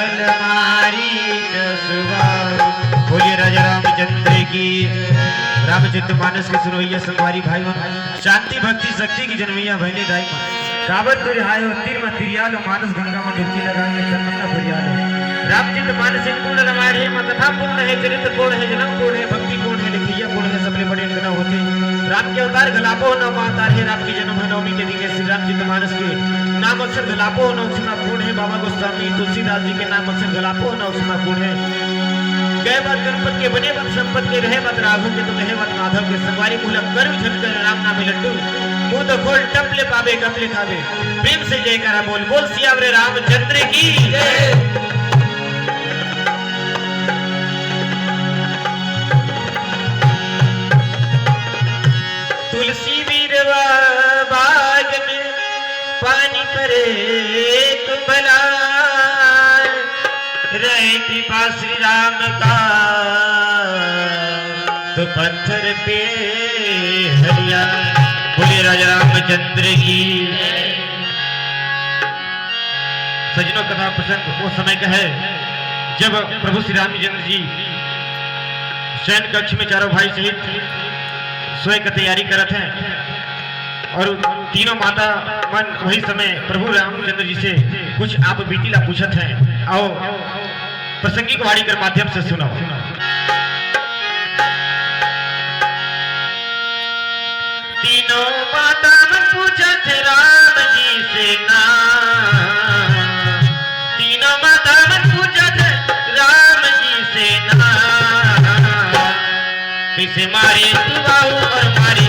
अलमारी बोलिए राजा रामचंद्र की। रामचरित मानस के सुनोइया संगवारी भाई शांति भक्ति शक्ति की जन्मैया बहनी दाई कावत तुझ हायो तीर में तिरियालो मानस गंगा में डुबकी लगाएंगे सन्मन्ना फरियालो। रामचरित मानस एक पूर्ण रामायण है कथा पूर्ण है चरित्र पूर्ण है जन्म पूर्ण है भक्ति पूर्ण है लिखिया पूर्ण है सबले बड़े न होते। राम के अवतार गलापो न अवतार है राम की जन्म है नवमी के दिन है। श्री रामचरित मानस के नाम अक्षर गलापो न अक्षर पूर्ण है। बाबा गोस्वामी तुलसीदास जी के नाम अक्षर गलापो न अक्षर पूर्ण है। गए बात गणपत के बने बात संपत के रहे बात राघव के तो रहे बात माधव के संगवारी मूलक गर्व झटकर राम नाम लड्डू मुंह तो खोल टपले पावे कपले खावे। प्रेम से जयकारा बोल बोल सियावरे रामचंद्र की जय। तुलसी वीरवा बाग में पानी करे कुंभला रहे कृपा श्री राम का तो पत्थर पे हरिया। बोले राजा रामचंद्र की। सजनों कथा प्रसंग वो समय का है जब प्रभु श्री रामचंद्र जी शयन कक्ष में चारों भाई सहित सोए की तैयारी करते हैं और तीनों माता मन वही समय प्रभु रामचंद्र जी से कुछ आप बीतीला पूछत हैं। आओ प्रासंगिक वाणी के माध्यम से सुनो। तीनों माता मन पूछत राम जी से ना। तीनों माता मन पूछत राम जी से ना। कैसे मारे तू बाहु और मारी